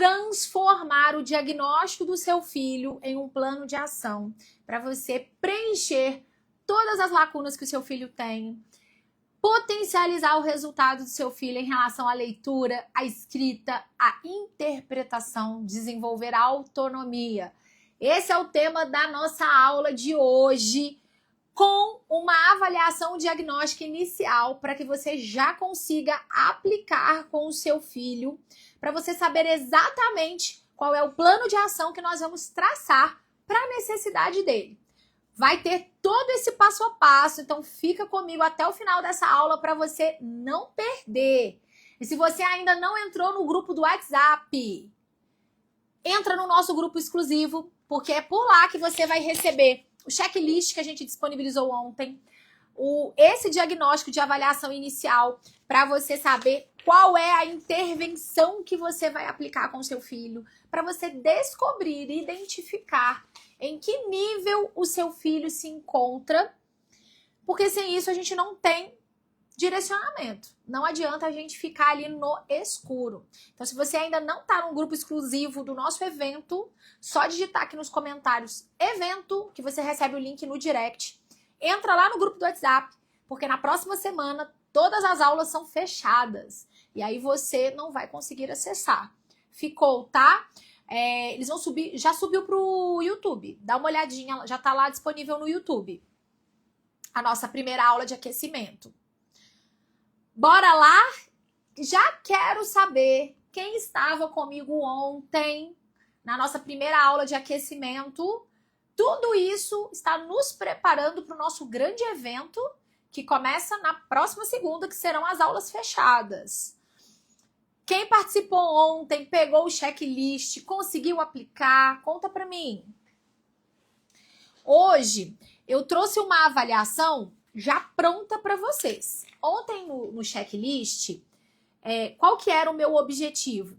transformar o diagnóstico do seu filho em um plano de ação para você preencher todas as lacunas que o seu filho tem, potencializar o resultado do seu filho em relação à leitura, à escrita, à interpretação, desenvolver a autonomia. Esse é o tema da nossa aula de hoje, com uma avaliação diagnóstica inicial para que você já consiga aplicar com o seu filho, para você saber exatamente qual é o plano de ação que nós vamos traçar para a necessidade dele. Vai ter todo esse passo a passo, então fica comigo até o final dessa aula para você não perder. E se você ainda não entrou no grupo do WhatsApp, entra no nosso grupo exclusivo, porque é por lá que você vai receber o checklist que a gente disponibilizou ontem, esse diagnóstico de avaliação inicial para você saber qual é a intervenção que você vai aplicar com o seu filho, para você descobrir e identificar em que nível o seu filho se encontra, porque sem isso a gente não tem direcionamento. Não adianta a gente ficar ali no escuro. Então, se você ainda não está no grupo exclusivo do nosso evento, só digitar aqui nos comentários evento, que você recebe o link no direct. Entra lá no grupo do WhatsApp, porque na próxima semana todas as aulas são fechadas. E aí você não vai conseguir acessar. Ficou, tá? Eles vão subir, já subiu pro YouTube. Dá uma olhadinha, já tá lá disponível no YouTube. A nossa primeira aula de aquecimento. Bora lá? Já quero saber quem estava comigo ontem na nossa primeira aula de aquecimento. Tudo isso está nos preparando para o nosso grande evento que começa na próxima segunda, que serão as aulas fechadas. Quem participou ontem, pegou o checklist, conseguiu aplicar? Conta para mim. Hoje eu trouxe uma avaliação já pronta para vocês. Ontem no checklist, qual que era o meu objetivo?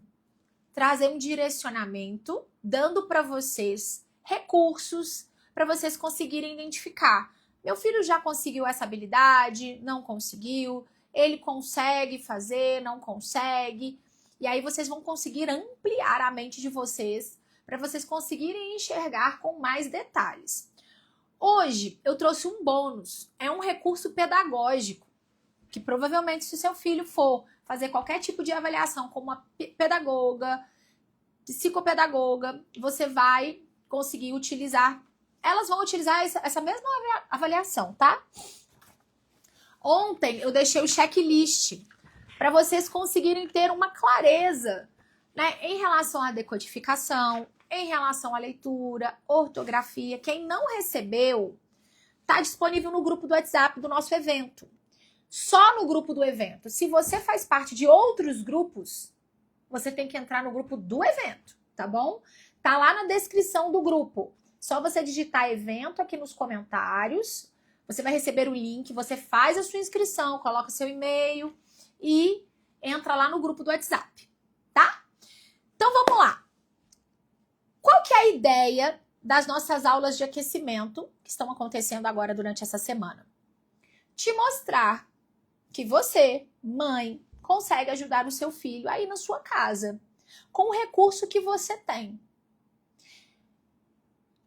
Trazer um direcionamento, dando para vocês recursos para vocês conseguirem identificar. Meu filho já conseguiu essa habilidade? Não conseguiu? Ele consegue fazer? Não consegue? E aí vocês vão conseguir ampliar a mente de vocês para vocês conseguirem enxergar com mais detalhes. Hoje eu trouxe um bônus, é um recurso pedagógico, que provavelmente se o seu filho for fazer qualquer tipo de avaliação com uma pedagoga, psicopedagoga, você vai conseguir utilizar, elas vão utilizar essa mesma avaliação, tá? Ontem eu deixei o checklist para vocês conseguirem ter uma clareza, né, em relação à decodificação, em relação à leitura, ortografia. Quem não recebeu, está disponível no grupo do WhatsApp do nosso evento. Só no grupo do evento. Se você faz parte de outros grupos, você tem que entrar no grupo do evento, tá bom? Tá lá na descrição do grupo. Só você digitar evento aqui nos comentários. Você vai receber o link, você faz a sua inscrição, coloca seu e-mail e entra lá no grupo do WhatsApp, tá? Então vamos lá. Qual que é a ideia das nossas aulas de aquecimento que estão acontecendo agora durante essa semana? Te mostrar que você, mãe, consegue ajudar o seu filho aí na sua casa, com o recurso que você tem.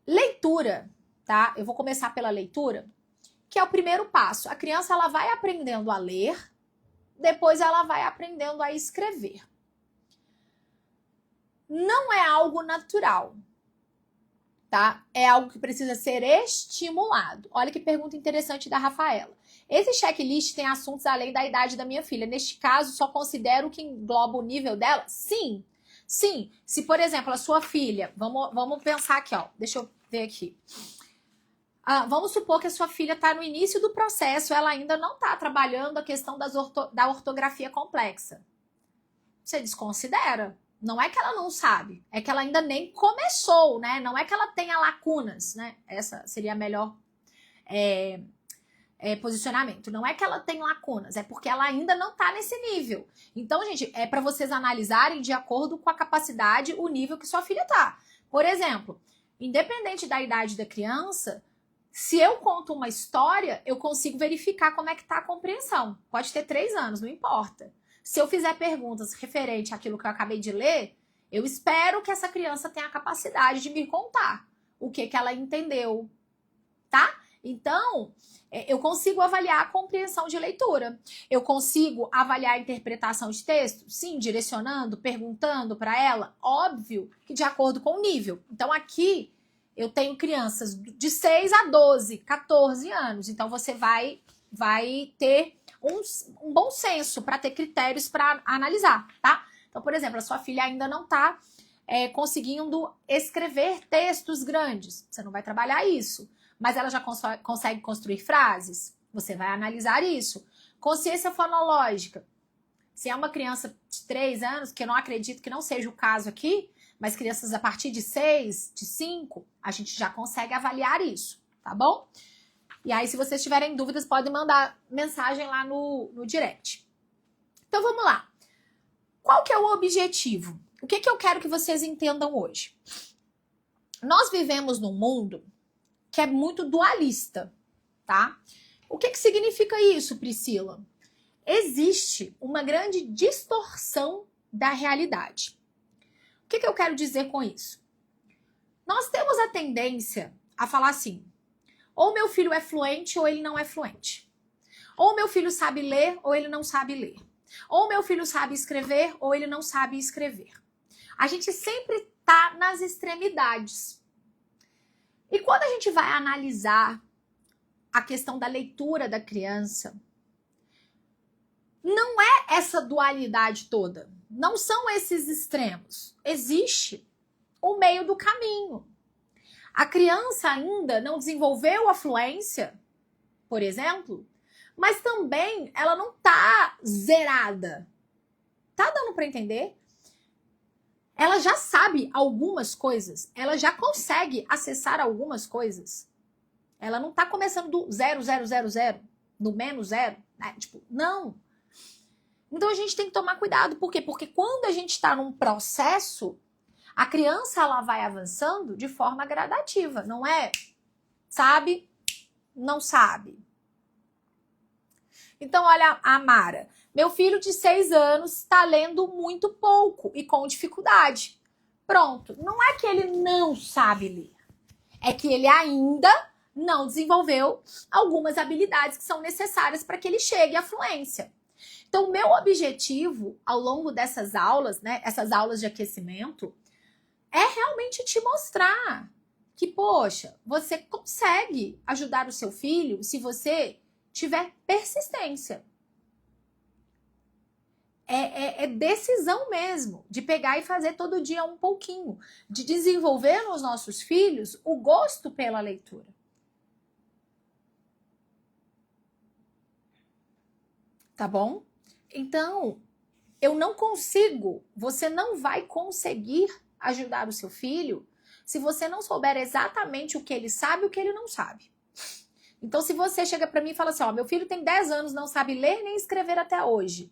Leitura, tá? Eu vou começar pela leitura, que é o primeiro passo. A criança ela vai aprendendo a ler, depois ela vai aprendendo a escrever. Não é algo natural, tá? É algo que precisa ser estimulado. Olha que pergunta interessante da Rafaela. Esse checklist tem assuntos além da idade da minha filha. Neste caso, só considero que engloba o nível dela? Sim. Sim. Se, por exemplo, a sua filha... Vamos pensar aqui, ó. Deixa eu ver aqui. Vamos supor que a sua filha está no início do processo, ela ainda não está trabalhando a questão da ortografia complexa. Você desconsidera. Não é que ela não sabe, é que ela ainda nem começou, né? Não é que ela tenha lacunas, né? Essa seria a melhor posicionamento. Não é que ela tem lacunas, é porque ela ainda não tá nesse nível. Então, gente, é para vocês analisarem de acordo com a capacidade, o nível que sua filha tá. Por exemplo, independente da idade da criança, se eu conto uma história, eu consigo verificar como é que tá a compreensão. Pode ter 3 anos, não importa. Se eu fizer perguntas referente àquilo que eu acabei de ler, Eu espero que essa criança tenha a capacidade de me contar o que ela entendeu, tá? Então, eu consigo avaliar a compreensão de leitura. Eu consigo avaliar a interpretação de texto? Sim, direcionando, perguntando para ela. Óbvio que de acordo com o nível. Então, aqui eu tenho crianças de 6 a 12, 14 anos. Então, você vai ter um bom senso para ter critérios para analisar, tá? Então, por exemplo, a sua filha ainda não está conseguindo escrever textos grandes. Você não vai trabalhar isso. Mas ela já consegue construir frases? Você vai analisar isso. Consciência fonológica. Se é uma criança de 3 anos, que eu não acredito que não seja o caso aqui, mas crianças a partir de 6, de 5, a gente já consegue avaliar isso, tá bom? E aí, se vocês tiverem dúvidas, podem mandar mensagem lá no direct. Então, vamos lá. Qual que é o objetivo? O que eu quero que vocês entendam hoje? Nós vivemos num mundo que é muito dualista, tá? O que significa isso, Priscila? Existe uma grande distorção da realidade. O que eu quero dizer com isso? Nós temos a tendência a falar assim, ou meu filho é fluente ou ele não é fluente. Ou meu filho sabe ler ou ele não sabe ler. Ou meu filho sabe escrever ou ele não sabe escrever. A gente sempre tá nas extremidades. E quando a gente vai analisar a questão da leitura da criança, não é essa dualidade toda. Não são esses extremos. Existe o meio do caminho. A criança ainda não desenvolveu a fluência, por exemplo, mas também ela não tá zerada. Tá dando para entender? Ela já sabe algumas coisas, ela já consegue acessar algumas coisas. Ela não tá começando do 0, 0, 0, 0, do menos 0, né? Tipo, não. Então a gente tem que tomar cuidado, por quê? Porque quando a gente está num processo, a criança ela vai avançando de forma gradativa, não é? Sabe? Não sabe. Então, olha a Mara. Meu filho de 6 anos está lendo muito pouco e com dificuldade. Pronto. Não é que ele não sabe ler. É que ele ainda não desenvolveu algumas habilidades que são necessárias para que ele chegue à fluência. Então, o meu objetivo ao longo dessas aulas, né, essas aulas de aquecimento, é realmente te mostrar que, poxa, você consegue ajudar o seu filho se você tiver persistência. É decisão mesmo, de pegar e fazer todo dia um pouquinho, de desenvolver nos nossos filhos o gosto pela leitura. Tá bom? Então, eu não consigo, você não vai conseguir ajudar o seu filho se você não souber exatamente o que ele sabe e o que ele não sabe. Então, se você chega para mim e fala assim, ó, meu filho tem 10 anos, não sabe ler nem escrever até hoje.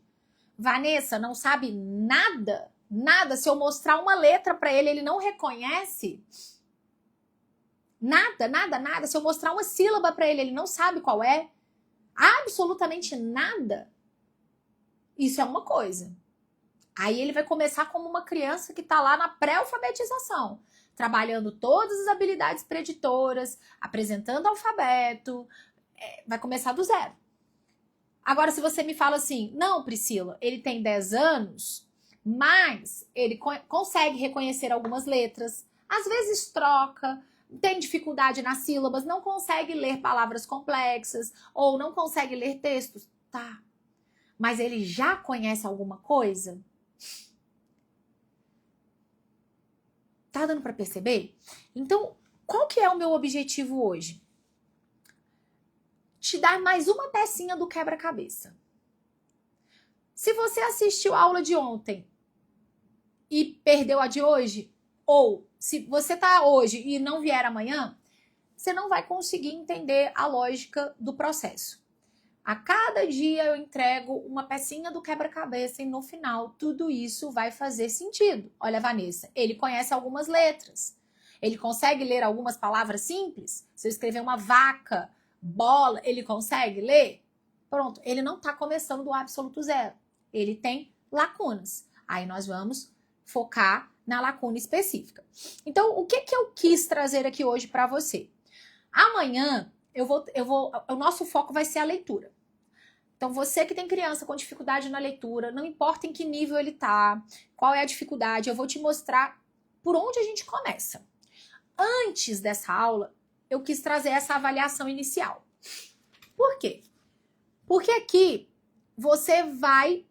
Vanessa, não sabe nada, nada. Se eu mostrar uma letra para ele, ele não reconhece. Nada, nada, nada. Se eu mostrar uma sílaba para ele, ele não sabe qual é. Absolutamente nada. Isso é uma coisa. Aí ele vai começar como uma criança que está lá na pré-alfabetização, trabalhando todas as habilidades preditoras, apresentando alfabeto, vai começar do zero. Agora, se você me fala assim, não, Priscila, ele tem 10 anos, mas ele consegue reconhecer algumas letras, às vezes troca, tem dificuldade nas sílabas, não consegue ler palavras complexas, ou não consegue ler textos, tá. Mas ele já conhece alguma coisa? Tá dando para perceber? Então, qual que é o meu objetivo hoje? Te dar mais uma pecinha do quebra-cabeça. Se você assistiu a aula de ontem e perdeu a de hoje, ou se você tá hoje e não vier amanhã, você não vai conseguir entender a lógica do processo. A cada dia eu entrego uma pecinha do quebra-cabeça e no final tudo isso vai fazer sentido. Olha, Vanessa, ele conhece algumas letras. Ele consegue ler algumas palavras simples? Se eu escrever uma vaca, bola, ele consegue ler? Pronto, ele não está começando do absoluto zero. Ele tem lacunas. Aí nós vamos focar na lacuna específica. Então, o que eu quis trazer aqui hoje para você? Amanhã, o nosso foco vai ser a leitura. Então, você que tem criança com dificuldade na leitura, não importa em que nível ele tá, qual é a dificuldade, eu vou te mostrar por onde a gente começa. Antes dessa aula, eu quis trazer essa avaliação inicial. Por quê? Porque aqui você vai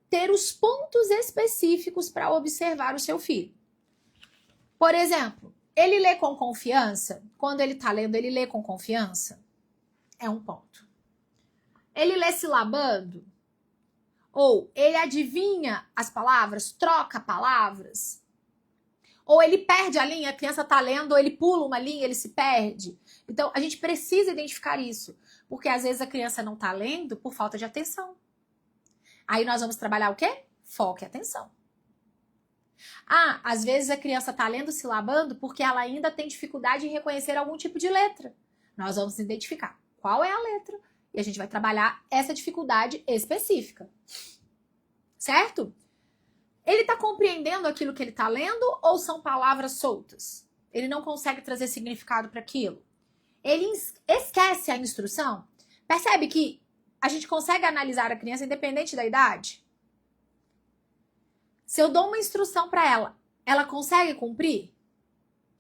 ter os pontos específicos para observar o seu filho. Por exemplo, ele lê com confiança? Quando ele está lendo, ele lê com confiança? É um ponto. Ele lê silabando? Ou ele adivinha as palavras, troca palavras? Ou ele perde a linha, a criança está lendo, ou ele pula uma linha, ele se perde? Então, a gente precisa identificar isso, porque às vezes a criança não está lendo por falta de atenção. Aí nós vamos trabalhar o quê? Foco e atenção. Ah, às vezes a criança está lendo, silabando, porque ela ainda tem dificuldade em reconhecer algum tipo de letra. Nós vamos identificar qual é a letra e a gente vai trabalhar essa dificuldade específica. Certo? Ele está compreendendo aquilo que ele está lendo ou são palavras soltas? Ele não consegue trazer significado para aquilo? Ele esquece a instrução? Percebe que a gente consegue analisar a criança independente da idade? Se eu dou uma instrução para ela, ela consegue cumprir?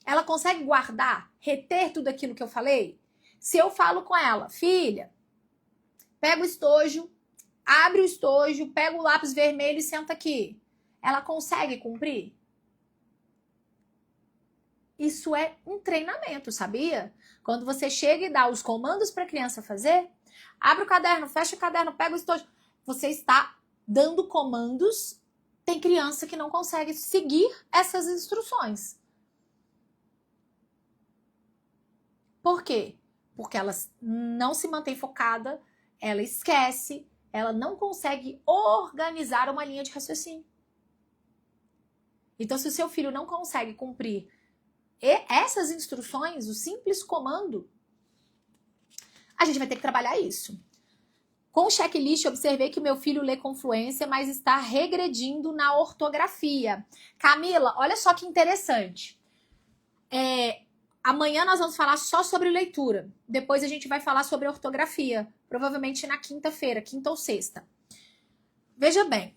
Ela consegue guardar, reter tudo aquilo que eu falei? Se eu falo com ela, filha, pega o estojo, abre o estojo, pega o lápis vermelho e senta aqui. Ela consegue cumprir? Isso é um treinamento, sabia? Quando você chega e dá os comandos para a criança fazer, abre o caderno, fecha o caderno, pega o estojo. Você está dando comandos. Tem criança que não consegue seguir essas instruções. Por quê? Porque ela não se mantém focada, ela esquece, ela não consegue organizar uma linha de raciocínio. Então, se o seu filho não consegue cumprir essas instruções, o simples comando, a gente vai ter que trabalhar isso. Com o checklist, observei que meu filho lê com fluência, mas está regredindo na ortografia. Camila, olha só que interessante. Amanhã nós vamos falar só sobre leitura. Depois a gente vai falar sobre ortografia. Provavelmente na quinta-feira, quinta ou sexta. Veja bem,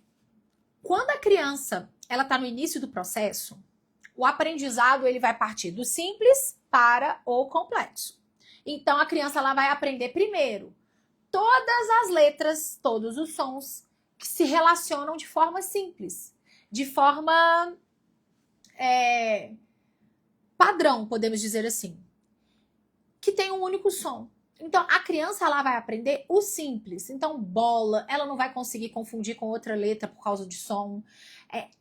quando a criança ela está no início do processo, o aprendizado ele vai partir do simples para o complexo. Então, a criança ela vai aprender primeiro todas as letras, todos os sons que se relacionam de forma simples, de forma padrão, podemos dizer assim, que tem um único som. Então, a criança ela vai aprender o simples. Então, bola, ela não vai conseguir confundir com outra letra por causa de som.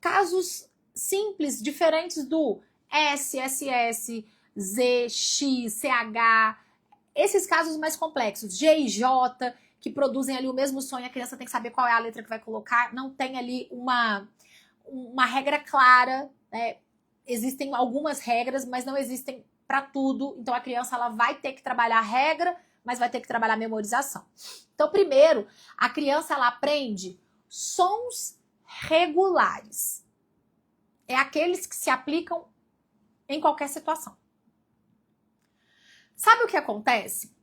Casos simples, diferentes do S, SS, Z, X, CH, esses casos mais complexos, G e J, que produzem ali o mesmo som e a criança tem que saber qual é a letra que vai colocar, não tem ali uma regra clara, né? Existem algumas regras, mas não existem para tudo, então a criança ela vai ter que trabalhar a regra, mas vai ter que trabalhar a memorização. Então, primeiro, a criança ela aprende sons regulares. É aqueles que se aplicam em qualquer situação. Sabe o que acontece?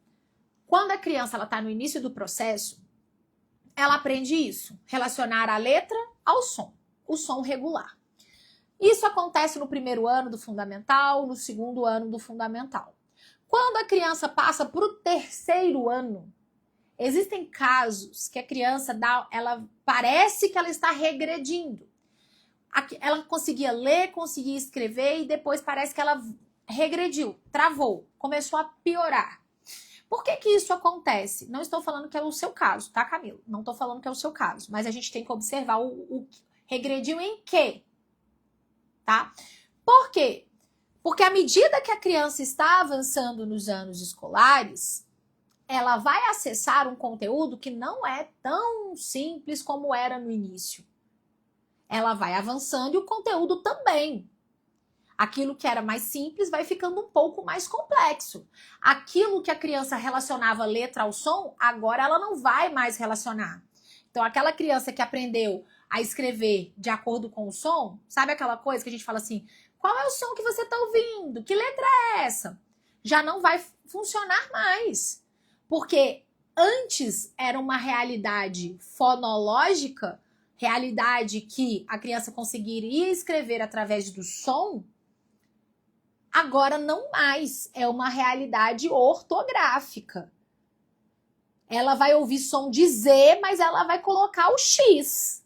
Quando a criança está no início do processo, ela aprende isso, relacionar a letra ao som, o som regular. Isso acontece no primeiro ano do fundamental, no segundo ano do fundamental. Quando a criança passa para o terceiro ano, existem casos que a criança ela parece que ela está regredindo. Ela conseguia ler, conseguia escrever e depois parece que ela regrediu, travou, começou a piorar. Por que que isso acontece? Não estou falando que é o seu caso, tá, Camila? Não estou falando que é o seu caso, mas a gente tem que observar o regrediu em quê? Tá? Por quê? Porque à medida que a criança está avançando nos anos escolares, ela vai acessar um conteúdo que não é tão simples como era no início. Ela vai avançando e o conteúdo também. Aquilo que era mais simples vai ficando um pouco mais complexo. Aquilo que a criança relacionava a letra ao som, agora ela não vai mais relacionar. Então, aquela criança que aprendeu a escrever de acordo com o som, sabe aquela coisa que a gente fala assim, qual é o som que você está ouvindo? Que letra é essa? Já não vai funcionar mais. Porque antes era uma realidade fonológica, realidade que a criança conseguiria escrever através do som, agora não mais. É uma realidade ortográfica. Ela vai ouvir som de Z, mas ela vai colocar o X.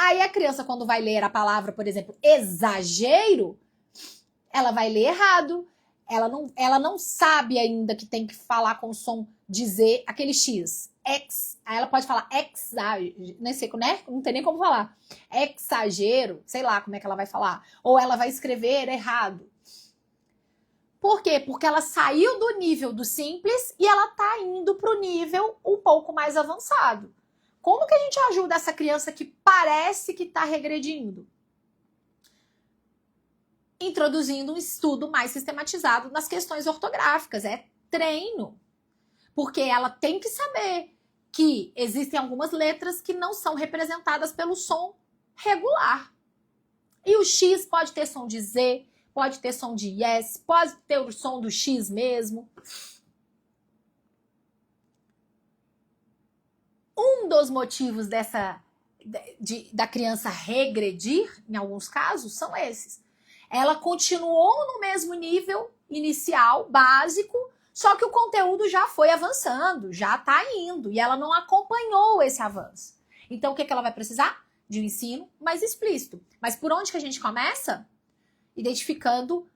Aí a criança, quando vai ler a palavra, por exemplo, exagero, ela vai ler errado. Ela não sabe ainda que tem que falar com o som de Z, aquele X. Aí ela pode falar não sei, né? Não tem nem como falar. Exagero, sei lá como é que ela vai falar. Ou ela vai escrever errado. Por quê? Porque ela saiu do nível do simples e ela tá indo pro nível um pouco mais avançado. Como que a gente ajuda essa criança que parece que tá regredindo? Introduzindo um estudo mais sistematizado nas questões ortográficas. É treino. Porque ela tem que saber que existem algumas letras que não são representadas pelo som regular. E o X pode ter som de Z, pode ter som de yes, pode ter o som do X mesmo. Um dos motivos da criança regredir, em alguns casos, são esses. Ela continuou no mesmo nível inicial, básico, só que o conteúdo já foi avançando, já está indo, e ela não acompanhou esse avanço. Então, o que ela vai precisar? De um ensino mais explícito. Mas por onde que a gente começa? Identificando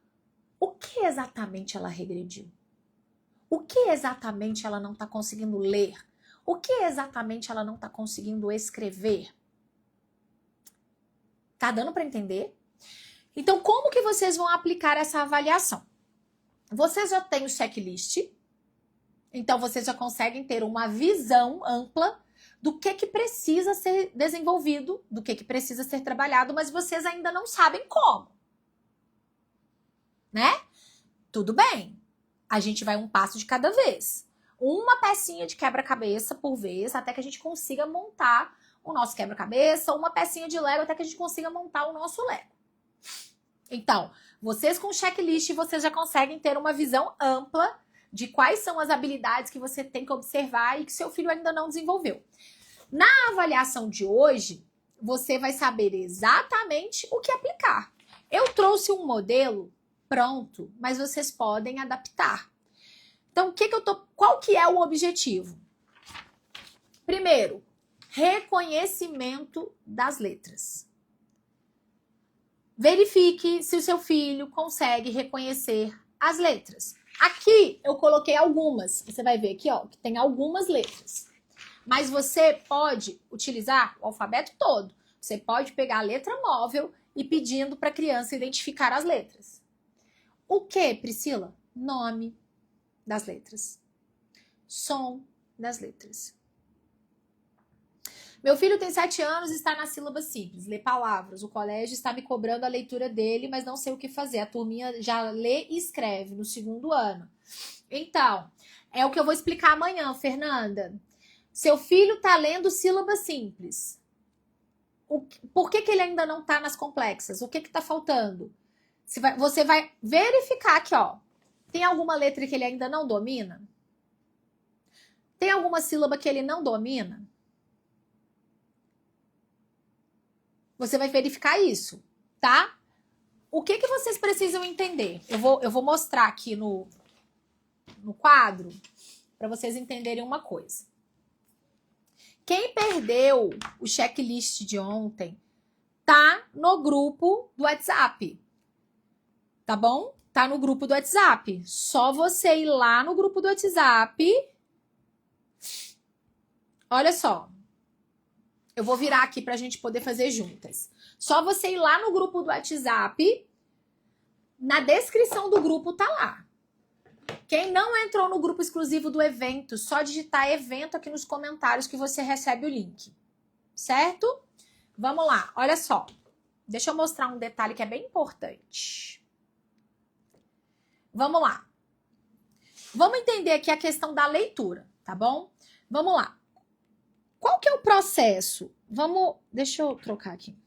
o que exatamente ela regrediu. O que exatamente ela não está conseguindo ler. O que exatamente ela não está conseguindo escrever? Tá dando para entender? Então, como que vocês vão aplicar essa avaliação? Vocês já têm o checklist, então vocês já conseguem ter uma visão ampla do que precisa ser desenvolvido, do que precisa ser trabalhado, mas vocês ainda não sabem como. Né? Tudo bem. A gente vai um passo de cada vez. Uma pecinha de quebra-cabeça por vez, até que a gente consiga montar o nosso quebra-cabeça, uma pecinha de Lego até que a gente consiga montar o nosso Lego. Então, vocês com o checklist, vocês já conseguem ter uma visão ampla de quais são as habilidades que você tem que observar e que seu filho ainda não desenvolveu. Na avaliação de hoje, você vai saber exatamente o que aplicar. Eu trouxe um modelo pronto, mas vocês podem adaptar. Então, qual que é o objetivo? Primeiro, reconhecimento das letras. Verifique se o seu filho consegue reconhecer as letras. Aqui eu coloquei algumas. Você vai ver aqui, ó, que tem algumas letras. Mas você pode utilizar o alfabeto todo. Você pode pegar a letra móvel e pedindo para a criança identificar as letras. O que, Priscila? Nome das letras. Som das letras. Meu filho tem 7 anos e está na sílaba simples, lê palavras. O colégio está me cobrando a leitura dele, mas não sei o que fazer. A turminha já lê e escreve no 2º ano. Então, é o que eu vou explicar amanhã, Fernanda. Seu filho está lendo sílaba simples. Por que ele ainda não está nas complexas? O que está faltando? Você vai verificar aqui, ó. Tem alguma letra que ele ainda não domina? Tem alguma sílaba que ele não domina? Você vai verificar isso, tá? O que vocês precisam entender? Eu vou mostrar aqui no quadro para vocês entenderem uma coisa. Quem perdeu o checklist de ontem tá no grupo do WhatsApp. Tá bom? Tá no grupo do WhatsApp. Só você ir lá no grupo do WhatsApp. Olha só. Eu vou virar aqui pra gente poder fazer juntas. Só você ir lá no grupo do WhatsApp. Na descrição do grupo tá lá. Quem não entrou no grupo exclusivo do evento, só digitar evento aqui nos comentários que você recebe o link. Certo? Vamos lá, olha só. Deixa eu mostrar um detalhe que é bem importante. Vamos lá. Vamos entender aqui a questão da leitura, tá bom? Vamos lá. qual que é o processo? Deixa eu trocar aqui.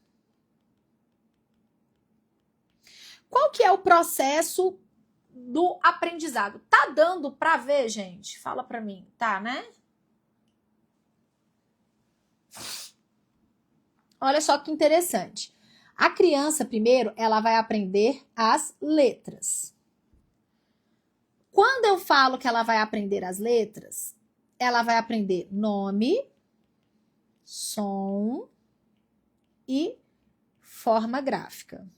Qual que é o processo do aprendizado? Tá dando para ver, gente? Fala para mim, tá, né? Olha só que interessante. A criança, primeiro, ela vai aprender as letras. Quando eu falo que ela vai aprender as letras, ela vai aprender nome, som e forma gráfica.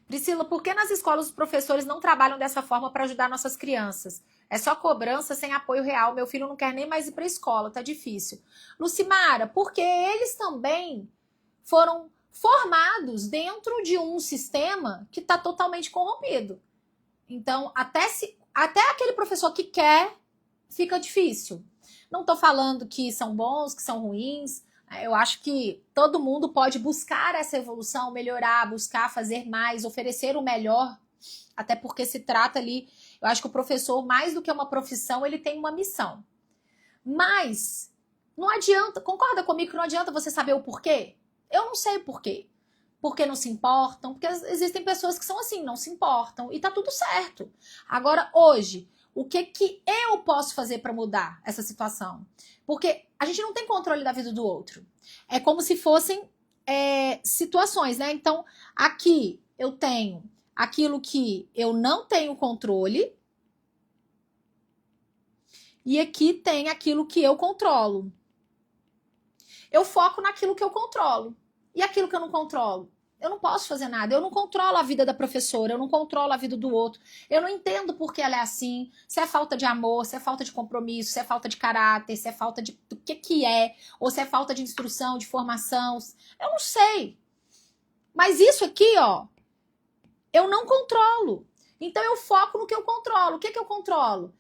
Priscila, por que nas escolas os professores não trabalham dessa forma para ajudar nossas crianças? É só cobrança sem apoio real. Meu filho não quer nem mais ir para a escola, tá difícil. Lucimara, porque eles também foram formados dentro de um sistema que está totalmente corrompido. Então, até aquele professor que quer, fica difícil. Não estou falando que são bons, que são ruins. Eu acho que todo mundo pode buscar essa evolução, melhorar, buscar fazer mais, oferecer o melhor, até porque se trata ali, eu acho que o professor, mais do que uma profissão, ele tem uma missão. Mas não adianta, concorda comigo que não adianta você saber o porquê? Eu não sei o porquê. Porque não se importam, porque existem pessoas que são assim, não se importam, e tá tudo certo. Agora, hoje, o que eu posso fazer para mudar essa situação? Porque a gente não tem controle da vida do outro. É como se fossem situações, né? Então, aqui eu tenho aquilo que eu não tenho controle e aqui tem aquilo que eu controlo. Eu foco naquilo que eu controlo. E aquilo que eu não controlo? Eu não posso fazer nada. Eu não controlo a vida da professora, eu não controlo a vida do outro. Eu não entendo por que ela é assim, se é falta de amor, se é falta de compromisso, se é falta de caráter, se é falta de do que é, ou se é falta de instrução, de formação. Eu não sei. Mas isso aqui, ó, eu não controlo. Então eu foco no que eu controlo. O que eu controlo?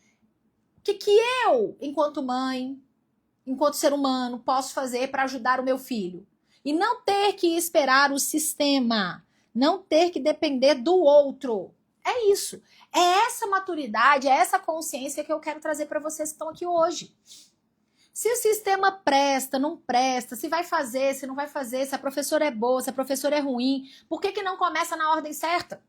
O que eu, enquanto mãe, enquanto ser humano, posso fazer para ajudar o meu filho? E não ter que esperar o sistema, não ter que depender do outro. É isso. É essa maturidade, é essa consciência que eu quero trazer para vocês que estão aqui hoje. Se o sistema presta, não presta, se vai fazer, se não vai fazer, se a professora é boa, se a professora é ruim, por que não começa na ordem certa?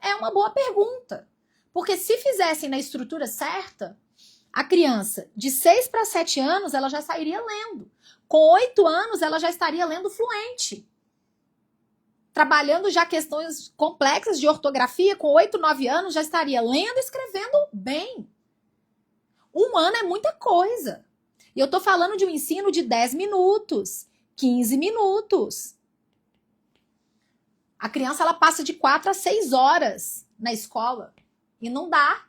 É uma boa pergunta. Porque se fizessem na estrutura certa, a criança de 6 para 7 anos, ela já sairia lendo. Com 8 anos, ela já estaria lendo fluente. Trabalhando já questões complexas de ortografia, com 8, 9 anos, já estaria lendo e escrevendo bem. 1 ano é muita coisa. E eu tô falando de um ensino de 10 minutos, 15 minutos. A criança, ela passa de 4 a 6 horas na escola. E não dá.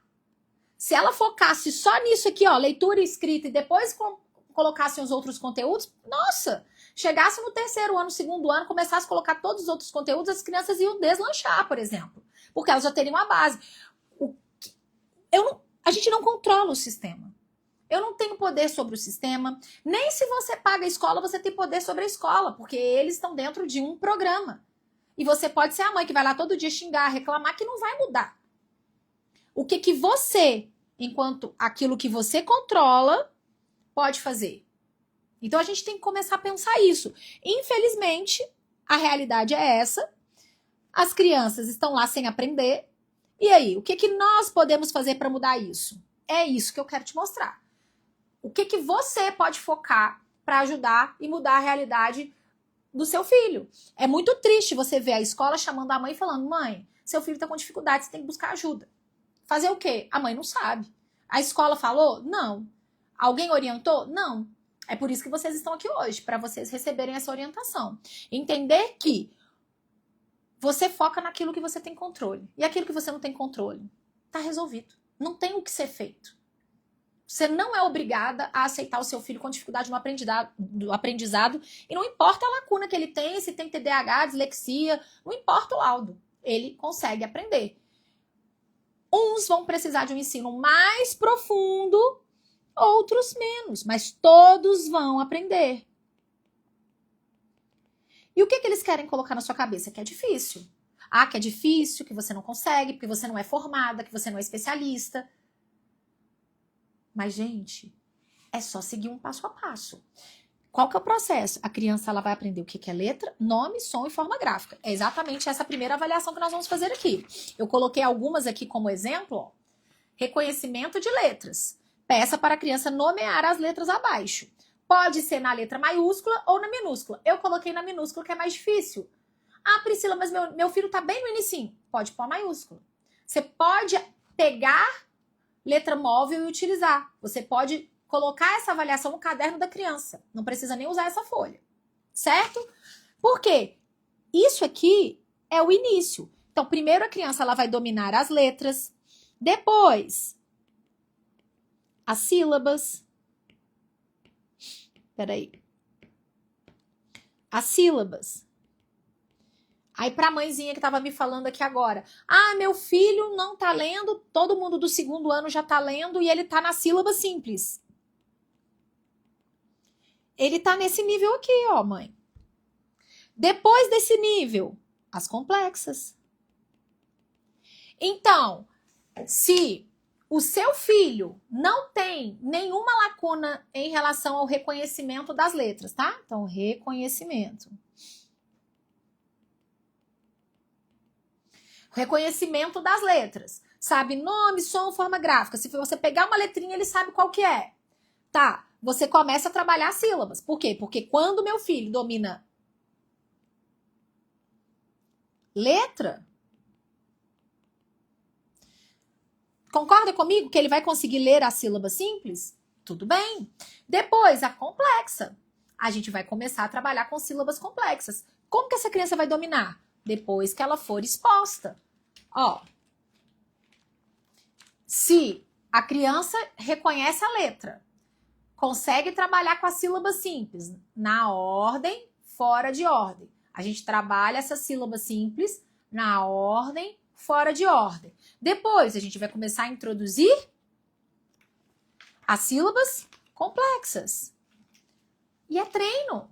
Se ela focasse só nisso aqui, ó, leitura e escrita, e depois colocasse os outros conteúdos, nossa, chegasse no 3º ano, 2º ano, começasse a colocar todos os outros conteúdos, as crianças iam deslanchar, por exemplo, porque elas já teriam a base. A gente não controla o sistema. Eu não tenho poder sobre o sistema, nem se você paga a escola, você tem poder sobre a escola, porque eles estão dentro de um programa. E você pode ser a mãe que vai lá todo dia xingar, reclamar, que não vai mudar. O que você, enquanto aquilo que você controla, pode fazer? Então a gente tem que começar a pensar isso. Infelizmente, a realidade é essa. As crianças estão lá sem aprender. E aí, o que nós podemos fazer para mudar isso? É isso que eu quero te mostrar. O que você pode focar para ajudar e mudar a realidade do seu filho? É muito triste você ver a escola chamando a mãe e falando: mãe, seu filho está com dificuldade, você tem que buscar ajuda. Fazer o quê? A mãe não sabe. A escola falou? Não. Alguém orientou? Não. É por isso que vocês estão aqui hoje, para vocês receberem essa orientação. Entender que você foca naquilo que você tem controle. E aquilo que você não tem controle, tá resolvido. Não tem o que ser feito. Você não é obrigada a aceitar o seu filho com dificuldade no aprendizado. E não importa a lacuna que ele tem, se tem TDAH, dislexia, não importa o laudo. Ele consegue aprender. Uns vão precisar de um ensino mais profundo, outros menos, mas todos vão aprender. E o que eles querem colocar na sua cabeça? Que é difícil. Ah, que é difícil, que você não consegue, porque você não é formada, que você não é especialista. Mas, gente, é só seguir um passo a passo. Qual que é o processo? A criança ela vai aprender o que é letra, nome, som e forma gráfica. É exatamente essa primeira avaliação que nós vamos fazer aqui. Eu coloquei algumas aqui como exemplo, ó. Reconhecimento de letras. Peça para a criança nomear as letras abaixo. Pode ser na letra maiúscula ou na minúscula. Eu coloquei na minúscula, que é mais difícil. Ah, Priscila, mas meu filho tá bem no inicinho. Pode pôr a maiúscula. Você pode pegar letra móvel e utilizar. Você pode colocar essa avaliação no caderno da criança. Não precisa nem usar essa folha. Certo? Por quê? Isso aqui é o início. Então, primeiro a criança ela vai dominar as letras. Depois, as sílabas. Peraí. As sílabas. Aí pra mãezinha que tava me falando aqui agora. Ah, meu filho não tá lendo, todo mundo do segundo ano já tá lendo e ele tá na sílaba simples. Ele tá nesse nível aqui, ó, mãe. Depois desse nível, as complexas. Então, se o seu filho não tem nenhuma lacuna em relação ao reconhecimento das letras, tá? Então, reconhecimento. Reconhecimento das letras. Sabe nome, som, forma gráfica. Se você pegar uma letrinha, ele sabe qual que é. Tá, você começa a trabalhar sílabas. Por quê? Porque quando meu filho domina letra, concorda comigo que ele vai conseguir ler a sílaba simples? Tudo bem. Depois, a complexa. A gente vai começar a trabalhar com sílabas complexas. Como que essa criança vai dominar? Depois que ela for exposta. Ó, se a criança reconhece a letra, consegue trabalhar com a sílaba simples, na ordem, fora de ordem. A gente trabalha essa sílaba simples na ordem, fora de ordem. Depois, a gente vai começar a introduzir as sílabas complexas. E é treino.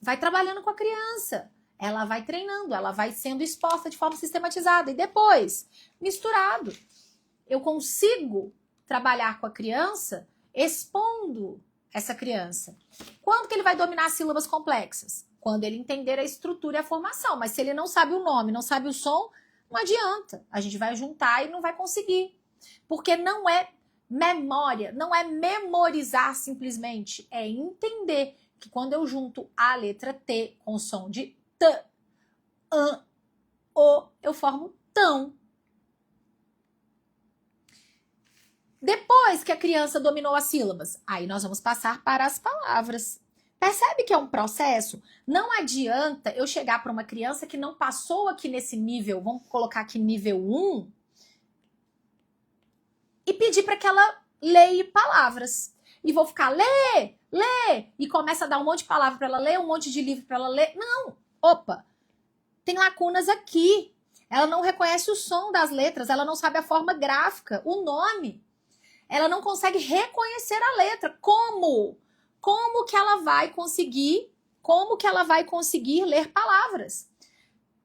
Vai trabalhando com a criança. Ela vai treinando, ela vai sendo exposta de forma sistematizada. E depois, misturado. Eu consigo trabalhar com a criança expondo essa criança. Quando que ele vai dominar as sílabas complexas? Quando ele entender a estrutura e a formação. Mas se ele não sabe o nome, não sabe o som, não adianta. A gente vai juntar e não vai conseguir. Porque não é memória, não é memorizar simplesmente. É entender que quando eu junto a letra T com o som de T, an, o, eu formo tão. Depois que a criança dominou as sílabas, aí nós vamos passar para as palavras. Percebe que é um processo? Não adianta eu chegar para uma criança que não passou aqui nesse nível, vamos colocar aqui nível 1, e pedir para que ela leia palavras. E vou ficar, lê, e começa a dar um monte de palavra para ela ler, um monte de livro para ela ler. Não, opa, tem lacunas aqui. Ela não reconhece o som das letras, ela não sabe a forma gráfica, o nome. Ela não consegue reconhecer a letra. Como? Como que ela vai conseguir? Como que ela vai conseguir ler palavras?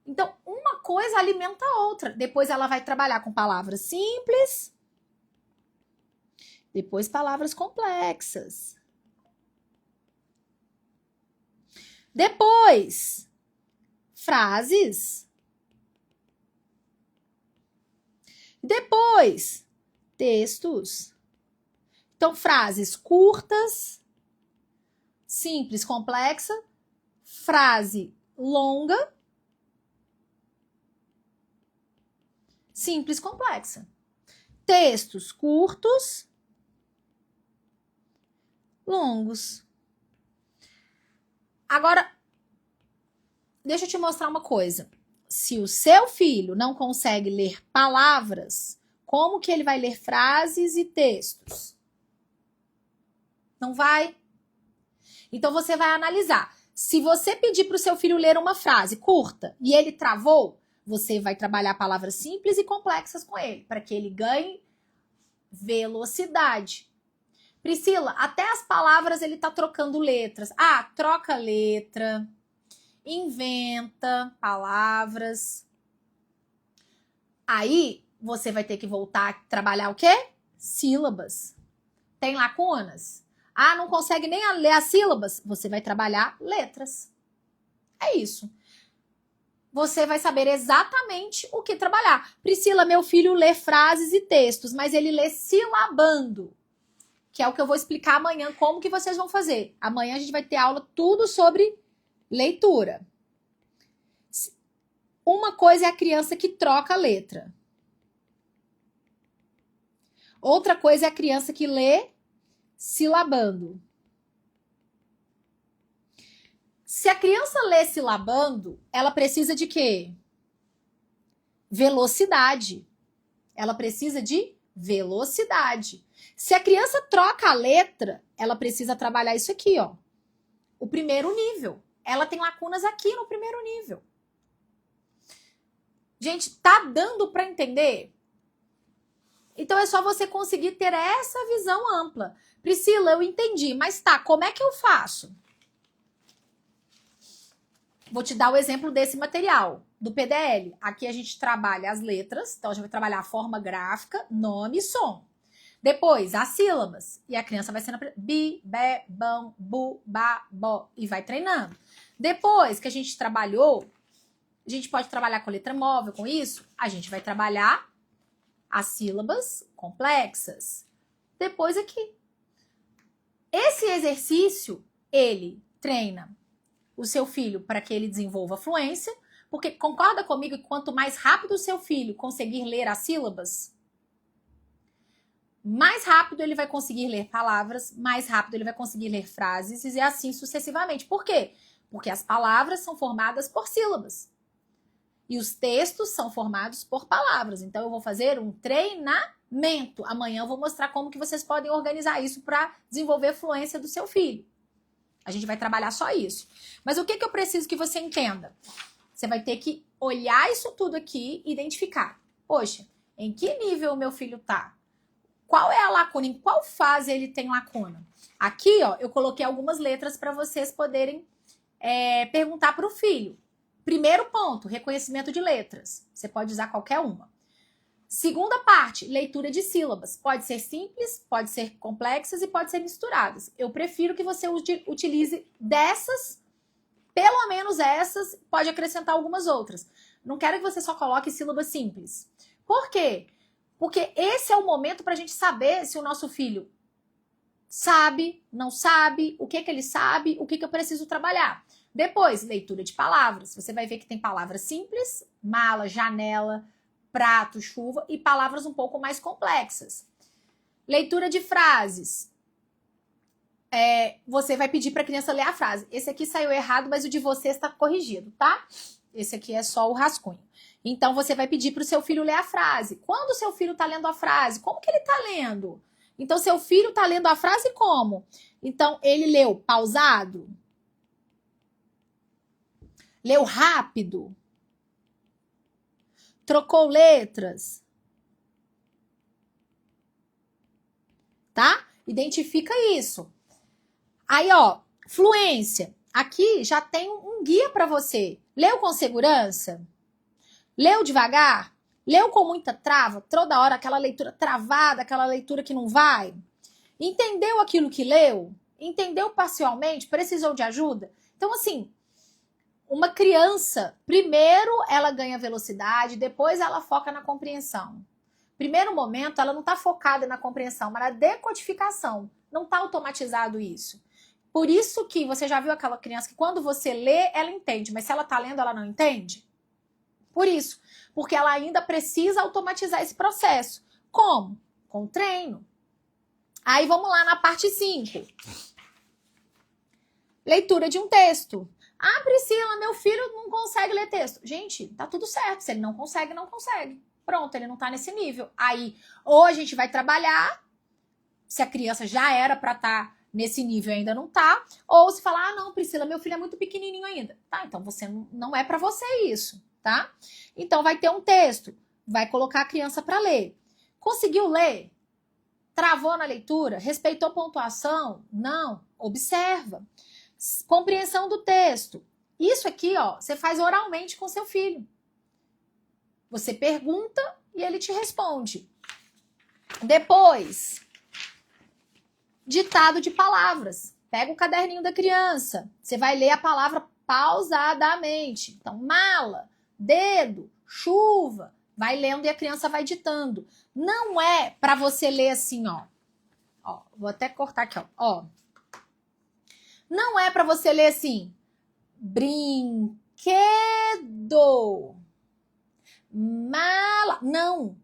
Então, uma coisa alimenta a outra. Depois ela vai trabalhar com palavras simples. Depois palavras complexas. Depois, frases. Depois, textos. Então, frases curtas, simples, complexa, frase longa, simples, complexa. Textos curtos, longos. Agora, deixa eu te mostrar uma coisa. Se o seu filho não consegue ler palavras, como que ele vai ler frases e textos? Não vai. Então você vai analisar. Se você pedir para o seu filho ler uma frase curta e ele travou, você vai trabalhar palavras simples e complexas com ele, para que ele ganhe velocidade. Priscila, até as palavras ele tá trocando letras. Ah, troca letra. inventa palavras. Aí você vai ter que voltar a trabalhar o quê? Sílabas. Tem lacunas? Ah, não consegue nem ler as sílabas? Você vai trabalhar letras. É isso. Você vai saber exatamente o que trabalhar. Priscila, meu filho lê frases e textos, mas ele lê silabando, que é o que eu vou explicar amanhã como que vocês vão fazer. Amanhã a gente vai ter aula tudo sobre leitura. Uma coisa é a criança que troca a letra. Outra coisa é a criança que lê silabando. Se a criança lê silabando, ela precisa de quê? Velocidade. Ela precisa de velocidade. Se a criança troca a letra, ela precisa trabalhar isso aqui, ó. O primeiro nível. Ela tem lacunas aqui no primeiro nível. Gente, tá dando para entender? Então é só você conseguir ter essa visão ampla. Priscila, eu entendi, mas tá, como é que eu faço? Vou te dar o exemplo desse material, do PDL. Aqui a gente trabalha as letras, então a gente vai trabalhar a forma gráfica, nome e som. Depois, as sílabas. E a criança vai sendo bi, be, bão, bu, ba, bo. E vai treinando. Depois que a gente trabalhou, a gente pode trabalhar com letra móvel, com isso. A gente vai trabalhar as sílabas complexas. Depois aqui. Esse exercício, ele treina o seu filho para que ele desenvolva fluência, porque concorda comigo que quanto mais rápido o seu filho conseguir ler as sílabas, mais rápido ele vai conseguir ler palavras, mais rápido ele vai conseguir ler frases e assim sucessivamente. Por quê? Porque as palavras são formadas por sílabas. E os textos são formados por palavras. Então eu vou fazer um treinamento. Amanhã eu vou mostrar como que vocês podem organizar isso para desenvolver a fluência do seu filho. A gente vai trabalhar só isso. Mas o que eu preciso que você entenda? Você vai ter que olhar isso tudo aqui e identificar. Poxa, em que nível o meu filho tá? Qual é a lacuna? Em qual fase ele tem lacuna? Aqui, ó, eu coloquei algumas letras para vocês poderem perguntar para o filho. Primeiro ponto, reconhecimento de letras. Você pode usar qualquer uma. Segunda parte, leitura de sílabas. Pode ser simples, pode ser complexas e pode ser misturadas. Eu prefiro que você utilize dessas, pelo menos essas, pode acrescentar algumas outras. Não quero que você só coloque sílabas simples. Por quê? Porque esse é o momento para a gente saber se o nosso filho sabe, não sabe, o que ele sabe, o que eu preciso trabalhar. Depois, leitura de palavras. Você vai ver que tem palavras simples, mala, janela, prato, chuva e palavras um pouco mais complexas. Leitura de frases. Você vai pedir para a criança ler a frase. Esse aqui saiu errado, mas o de você está corrigido, tá? Esse aqui é só o rascunho. Então, você vai pedir para o seu filho ler a frase. Quando o seu filho está lendo a frase, como que ele está lendo? Então, seu filho está lendo a frase como? Então, ele leu pausado? Leu rápido? Trocou letras? Tá? Identifica isso. Aí, ó, fluência. Aqui já tem um guia para você. Leu com segurança? Leu devagar? Leu com muita trava? Toda hora aquela leitura travada, aquela leitura que não vai? Entendeu aquilo que leu? Entendeu parcialmente? Precisou de ajuda? Então, assim, uma criança, primeiro ela ganha velocidade, depois ela foca na compreensão. Primeiro momento, ela não está focada na compreensão, mas na decodificação. Não está automatizado isso. Por isso que você já viu aquela criança que quando você lê, ela entende, mas se ela está lendo, ela não entende? Por isso, porque ela ainda precisa automatizar esse processo. Como? Com treino. Aí vamos lá na parte 5. Leitura de um texto. Ah, Priscila, meu filho não consegue ler texto. Gente, tá tudo certo. Se ele não consegue, não consegue. Pronto, ele não tá nesse nível. Aí, ou a gente vai trabalhar, se a criança já era pra estar nesse nível e ainda não tá, ou se falar, ah, não, Priscila, meu filho é muito pequenininho ainda. Tá, então você não é pra você isso, tá? Então vai ter um texto, vai colocar a criança pra ler. Conseguiu ler? Travou na leitura? Respeitou pontuação? Não. Observa. Compreensão do texto. Isso aqui, ó, você faz oralmente com seu filho. Você pergunta e ele te responde. Depois, ditado de palavras. Pega o caderninho da criança. Você vai ler a palavra pausadamente. Então, mala, dedo, chuva. Vai lendo e a criança vai ditando. Não é para você ler assim, ó. Ó, vou até cortar aqui, ó. Não é para você ler assim. Brinquedo. Mala. Não.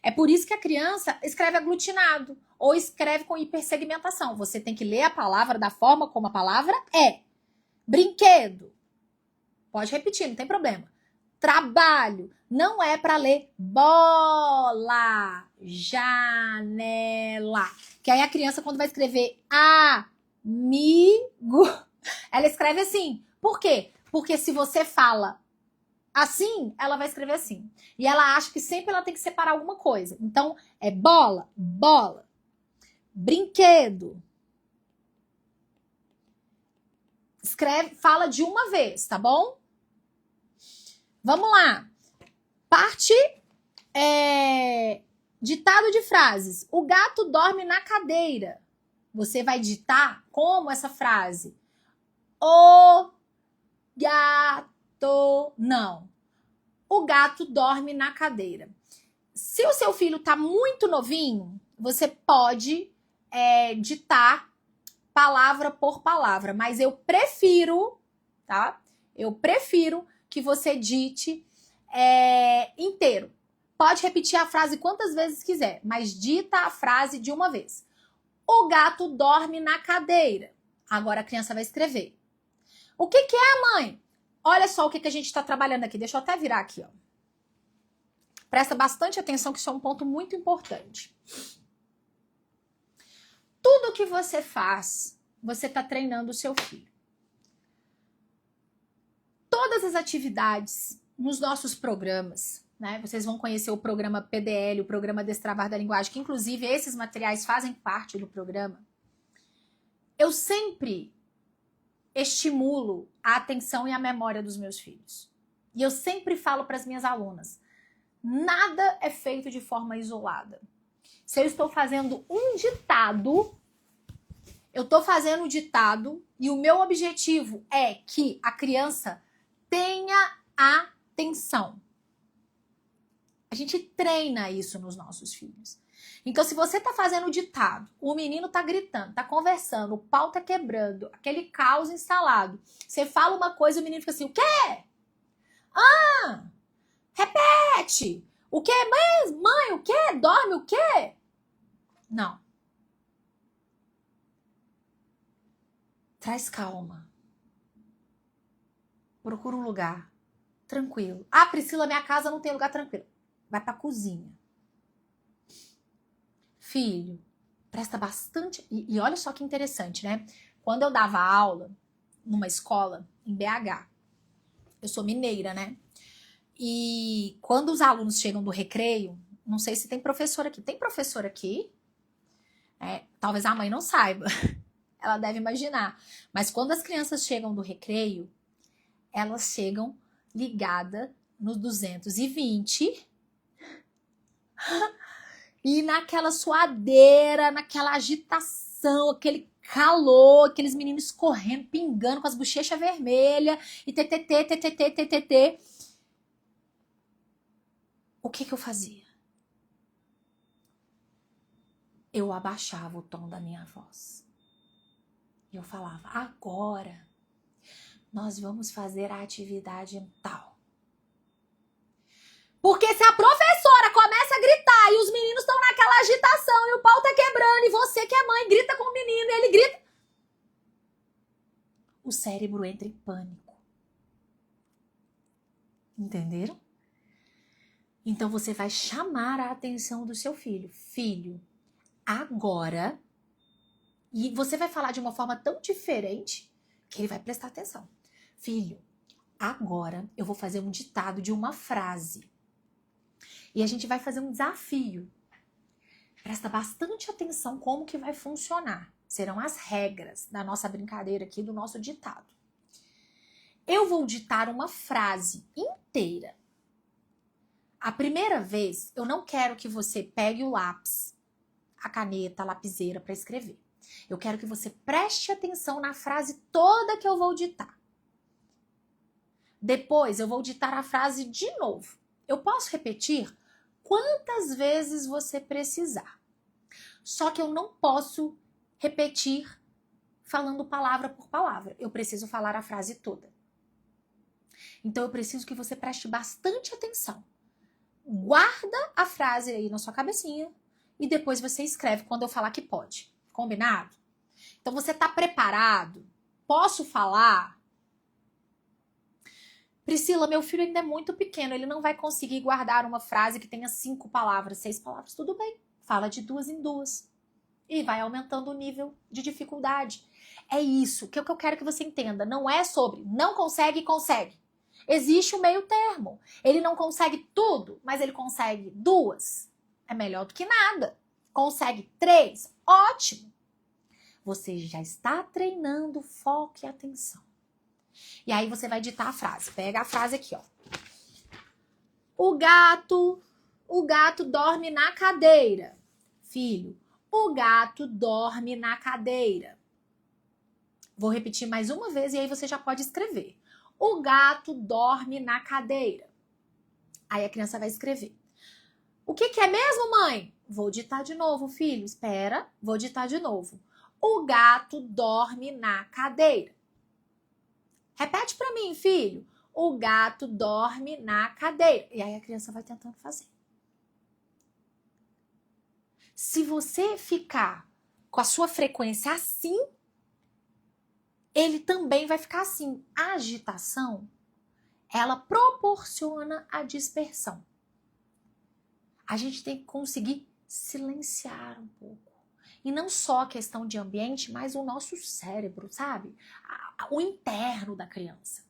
É por isso que a criança escreve aglutinado ou escreve com hipersegmentação. Você tem que ler a palavra da forma como a palavra é. Brinquedo. Pode repetir, não tem problema. Trabalho. Não é para ler bola. Janela. Que aí a criança, quando vai escrever amigo, ela escreve assim. Por quê? Porque se você fala assim, ela vai escrever assim. E ela acha que sempre ela tem que separar alguma coisa. Então, é bola, bola. Brinquedo. Escreve, fala de uma vez, tá bom? Vamos lá. Parte ditado de frases. O gato dorme na cadeira. Você vai ditar como essa frase? O gato. Não. O gato dorme na cadeira. Se o seu filho tá muito novinho, você pode ditar palavra por palavra. Mas eu prefiro, tá? Eu prefiro que você dite inteiro. Pode repetir a frase quantas vezes quiser, mas dita a frase de uma vez. O gato dorme na cadeira. Agora a criança vai escrever. O que é, mãe? Olha só o que a gente está trabalhando aqui. Deixa eu até virar aqui, ó. Presta bastante atenção que isso é um ponto muito importante. Tudo que você faz, você está treinando o seu filho. Todas as atividades nos nossos programas, né? Vocês vão conhecer o programa PDL, o programa Destravar da Linguagem, que inclusive esses materiais fazem parte do programa. Eu sempre estimulo a atenção e a memória dos meus filhos. E eu sempre falo para as minhas alunas, nada é feito de forma isolada. Se eu estou fazendo um ditado, eu estou fazendo um ditado e o meu objetivo é que a criança tenha atenção. A gente treina isso nos nossos filhos. Então, se você tá fazendo o ditado, o menino tá gritando, tá conversando, o pau tá quebrando, aquele caos instalado, você fala uma coisa e o menino fica assim, o quê? Ah! Repete! O quê? Mãe, o quê? Dorme o quê? Não. Traz calma. Procura um lugar tranquilo. Ah, Priscila, minha casa não tem lugar tranquilo. Vai pra cozinha. Filho, presta bastante... E olha só que interessante, né? Quando eu dava aula numa escola em BH, eu sou mineira, né? E quando os alunos chegam do recreio, não sei se tem professor aqui. Tem professor aqui? Talvez a mãe não saiba. Ela deve imaginar. Mas quando as crianças chegam do recreio, elas chegam ligadas no 220 e naquela suadeira, naquela agitação, aquele calor, aqueles meninos correndo, pingando com as bochechas vermelhas e ttt. O que eu fazia? Eu abaixava o tom da minha voz. E eu falava, agora nós vamos fazer a atividade tal. Porque se a professora começa a gritar e os meninos estão naquela agitação e o pau tá quebrando e você que é mãe grita com o menino e ele grita, o cérebro entra em pânico. Entenderam? Então você vai chamar a atenção do seu filho. Filho, agora... E você vai falar de uma forma tão diferente que ele vai prestar atenção. Filho, agora eu vou fazer um ditado de uma frase. E a gente vai fazer um desafio. Presta bastante atenção como que vai funcionar. Serão as regras da nossa brincadeira aqui, do nosso ditado. Eu vou ditar uma frase inteira. A primeira vez, eu não quero que você pegue o lápis, a caneta, a lapiseira para escrever. Eu quero que você preste atenção na frase toda que eu vou ditar. Depois, eu vou ditar a frase de novo. Eu posso repetir quantas vezes você precisar. Só que eu não posso repetir falando palavra por palavra. Eu preciso falar a frase toda. Então, eu preciso que você preste bastante atenção. Guarda a frase aí na sua cabecinha e depois você escreve quando eu falar que pode. Combinado? Então, você tá preparado? Posso falar? Priscila, meu filho ainda é muito pequeno, ele não vai conseguir guardar uma frase que tenha 5 palavras, 6 palavras, tudo bem. Fala de 2 em 2 e vai aumentando o nível de dificuldade. É isso que eu quero que você entenda. Não é sobre não consegue e consegue. Existe o meio termo. Ele não consegue tudo, mas ele consegue 2. É melhor do que nada. Consegue 3, ótimo. Você já está treinando foco e atenção. E aí você vai ditar a frase. Pega a frase aqui, ó. O gato dorme na cadeira. Filho, o gato dorme na cadeira. Vou repetir mais uma vez e aí você já pode escrever. O gato dorme na cadeira. Aí a criança vai escrever. O que é mesmo, mãe? Vou ditar de novo, filho. Espera, vou ditar de novo. O gato dorme na cadeira. Repete para mim, filho. O gato dorme na cadeira. E aí a criança vai tentando fazer. Se você ficar com a sua frequência assim, ele também vai ficar assim. A agitação, ela proporciona a dispersão. A gente tem que conseguir silenciar um pouco. E não só a questão de ambiente, mas o nosso cérebro, sabe? O interno da criança.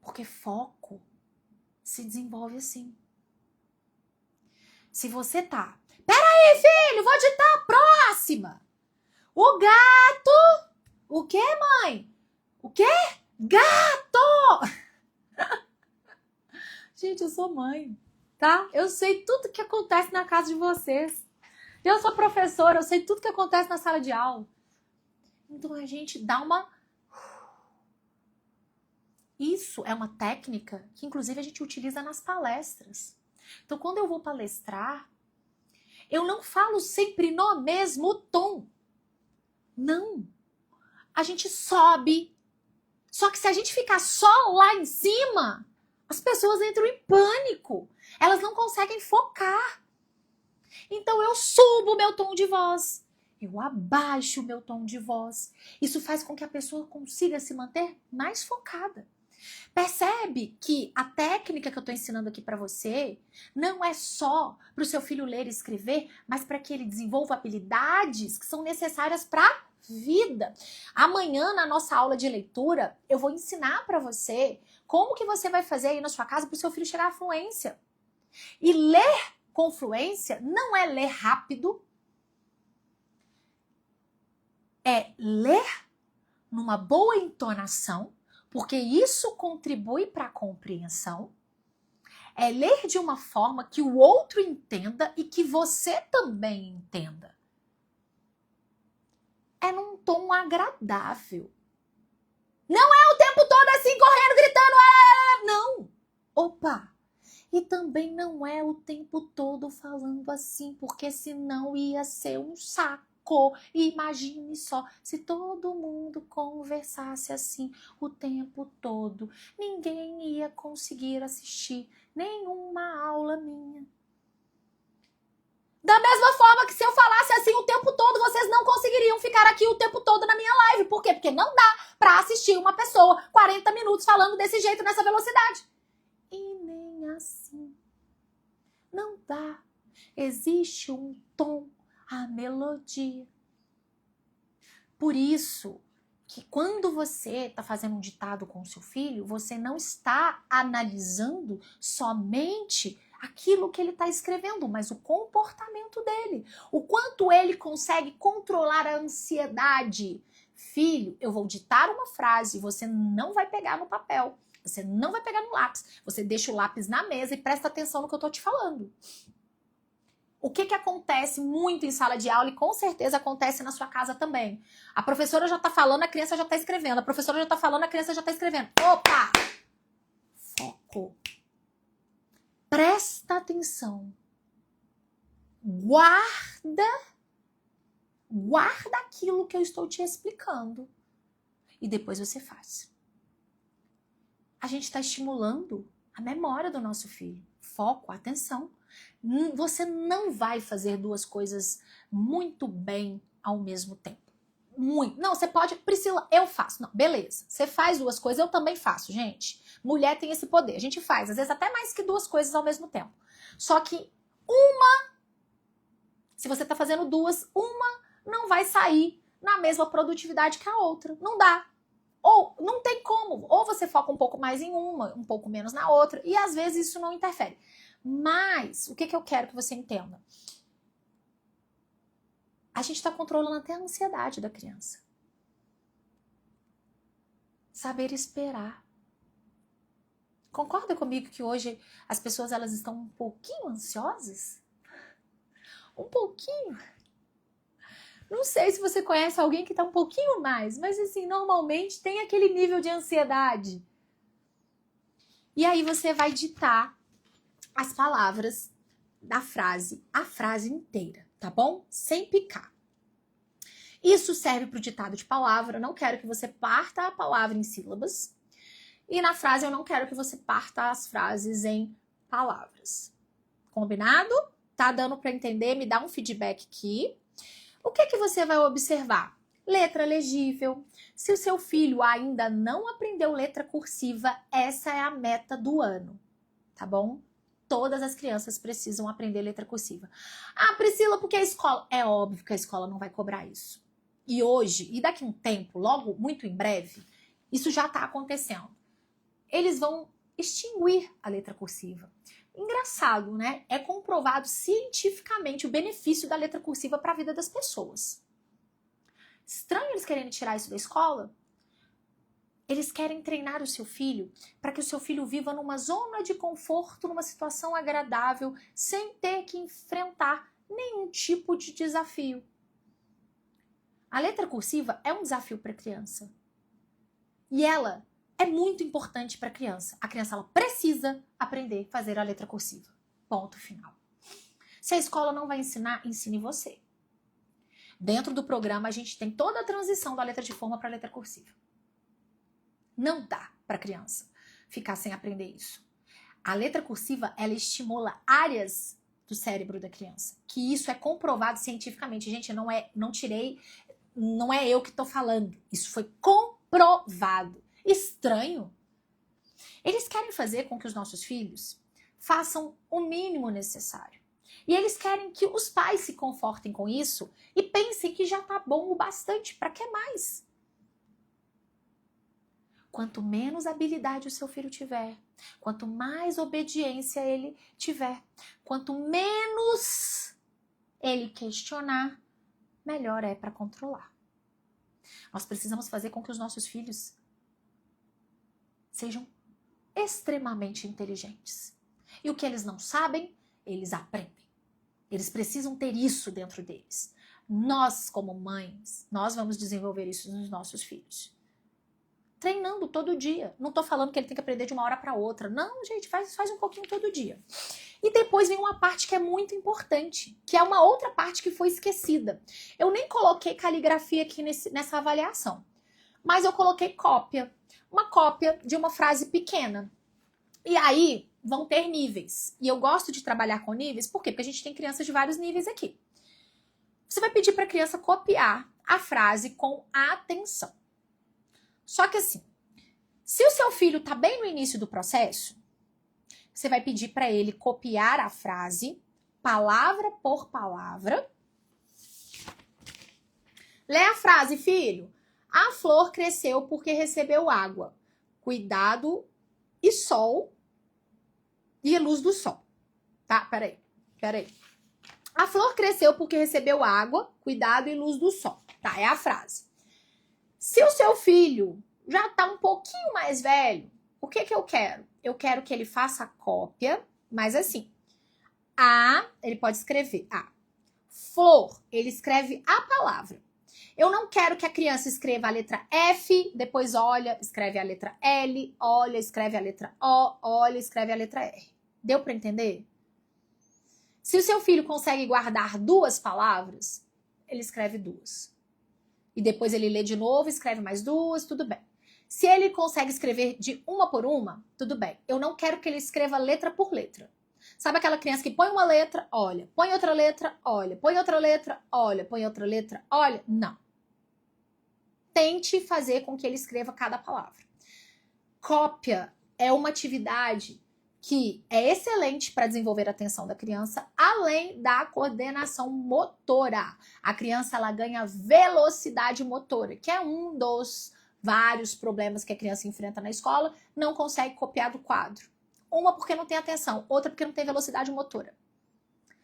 Porque foco se desenvolve assim. Se você tá... Peraí, filho, vou ditar a próxima. O gato... O quê, mãe? O quê? Gato! Gente, eu sou mãe, tá? Eu sei tudo que acontece na casa de vocês. Eu sou professora, eu sei tudo que acontece na sala de aula. Então a gente dá uma... Isso é uma técnica que inclusive a gente utiliza nas palestras. Então quando eu vou palestrar, eu não falo sempre no mesmo tom. Não. A gente sobe. Só que se a gente ficar só lá em cima, as pessoas entram em pânico. Elas não conseguem focar. Então eu subo o meu tom de voz. Eu abaixo o meu tom de voz. Isso faz com que a pessoa consiga se manter mais focada. Percebe que a técnica que eu estou ensinando aqui para você não é só para o seu filho ler e escrever, mas para que ele desenvolva habilidades que são necessárias para a vida. Amanhã, na nossa aula de leitura, eu vou ensinar para você como que você vai fazer aí na sua casa para o seu filho chegar à fluência. E ler com fluência não é ler rápido, é ler numa boa entonação, porque isso contribui para a compreensão. É ler de uma forma que o outro entenda e que você também entenda. É num tom agradável. Não é o tempo todo assim, correndo, gritando. Não. Opa. E também não é o tempo todo falando assim, porque senão ia ser um saco. Imagine só, se todo mundo conversasse assim o tempo todo, ninguém ia conseguir assistir nenhuma aula minha. Da mesma forma que se eu falasse assim o tempo todo, vocês não conseguiriam ficar aqui o tempo todo na minha live. Por quê? Porque não dá pra assistir uma pessoa 40 minutos falando desse jeito, nessa velocidade. E nem assim. Não dá. Existe um tom, a melodia. Por isso que quando você está fazendo um ditado com o seu filho, você não está analisando somente aquilo que ele está escrevendo, mas o comportamento dele. O quanto ele consegue controlar a ansiedade. Filho, eu vou ditar uma frase, você não vai pegar no papel, você não vai pegar no lápis, você deixa o lápis na mesa e presta atenção no que eu tô te falando. O que acontece muito em sala de aula e com certeza acontece na sua casa também? A professora já tá falando, a criança já tá escrevendo. A professora já tá falando, a criança já tá escrevendo. Opa! Foco. Presta atenção. Guarda aquilo que eu estou te explicando. E depois você faz. A gente está estimulando a memória do nosso filho. Foco, atenção. Você não vai fazer duas coisas muito bem ao mesmo tempo. Muito. Não, você pode... Priscila, eu faço. Não, beleza. Você faz duas coisas, eu também faço, gente. Mulher tem esse poder. A gente faz, às vezes, até mais que duas coisas ao mesmo tempo. Só que se você tá fazendo duas, uma não vai sair na mesma produtividade que a outra. Não dá. Ou não tem como. Ou você foca um pouco mais em uma, um pouco menos na outra. E às vezes isso não interfere. Mas, o que eu quero que você entenda? A gente está controlando até a ansiedade da criança. Saber esperar. Concorda comigo que hoje as pessoas elas estão um pouquinho ansiosas? Um pouquinho. Não sei se você conhece alguém que está um pouquinho mais, mas assim, normalmente tem aquele nível de ansiedade. E aí você vai ditar as palavras da frase, a frase inteira, tá bom? Sem picar. Isso serve para o ditado de palavra, eu não quero que você parta a palavra em sílabas. E na frase eu não quero que você parta as frases em palavras. Combinado? Tá dando para entender? Me dá um feedback aqui. O que você vai observar? Letra legível. Se o seu filho ainda não aprendeu letra cursiva, essa é a meta do ano, tá bom? Todas as crianças precisam aprender letra cursiva. Ah, Priscila, porque a escola... É óbvio que a escola não vai cobrar isso. E hoje, e daqui a um tempo, logo, muito em breve, isso já tá acontecendo. Eles vão extinguir a letra cursiva. Engraçado, né? É comprovado cientificamente o benefício da letra cursiva para a vida das pessoas. Estranho eles quererem tirar isso da escola? Eles querem treinar o seu filho para que o seu filho viva numa zona de conforto, numa situação agradável, sem ter que enfrentar nenhum tipo de desafio. A letra cursiva é um desafio para a criança. E ela é muito importante para a criança. A criança ela precisa aprender a fazer a letra cursiva. Ponto final. Se a escola não vai ensinar, ensine você. Dentro do programa, a gente tem toda a transição da letra de forma para a letra cursiva. Não dá para a criança ficar sem aprender isso. A letra cursiva, ela estimula áreas do cérebro da criança. Que isso é comprovado cientificamente. Gente, não é eu que estou falando. Isso foi comprovado. Estranho. Eles querem fazer com que os nossos filhos façam o mínimo necessário. E eles querem que os pais se confortem com isso e pensem que já tá bom o bastante. Para que mais? Quanto menos habilidade o seu filho tiver, quanto mais obediência ele tiver, quanto menos ele questionar, melhor é para controlar. Nós precisamos fazer com que os nossos filhos sejam extremamente inteligentes. E o que eles não sabem, eles aprendem. Eles precisam ter isso dentro deles. Nós, como mães, nós vamos desenvolver isso nos nossos filhos. Treinando todo dia. Não tô falando que ele tem que aprender de uma hora para outra. Não, gente, faz um pouquinho todo dia. E depois vem uma parte que é muito importante, que é uma outra parte que foi esquecida. Eu nem coloquei caligrafia aqui nessa avaliação, mas eu coloquei cópia. Uma cópia de uma frase pequena. E aí vão ter níveis. E eu gosto de trabalhar com níveis, por quê? Porque a gente tem crianças de vários níveis aqui. Você vai pedir para a criança copiar a frase com atenção. Só que assim, se o seu filho está bem no início do processo, você vai pedir para ele copiar a frase, palavra por palavra. Lê a frase, filho. A flor cresceu porque recebeu água, cuidado e sol e a luz do sol. Tá? Peraí. A flor cresceu porque recebeu água, cuidado e luz do sol. Tá, é a frase. Se o seu filho já tá um pouquinho mais velho, o que que eu quero? Eu quero que ele faça cópia, mas assim, ele pode escrever A. Flor, ele escreve a palavra. Eu não quero que a criança escreva a letra F, depois olha, escreve a letra L, olha, escreve a letra O, olha, escreve a letra R. Deu para entender? Se o seu filho consegue guardar duas palavras, ele escreve duas. E depois ele lê de novo, escreve mais duas, tudo bem. Se ele consegue escrever de uma por uma, tudo bem. Eu não quero que ele escreva letra por letra. Sabe aquela criança que põe uma letra, olha, põe outra letra, olha, põe outra letra, olha, põe outra letra, olha? Não. Tente fazer com que ele escreva cada palavra. Cópia é uma atividade que é excelente para desenvolver a atenção da criança, além da coordenação motora. A criança ela ganha velocidade motora, que é um dos vários problemas que a criança enfrenta na escola, não consegue copiar do quadro. Uma porque não tem atenção, outra porque não tem velocidade motora.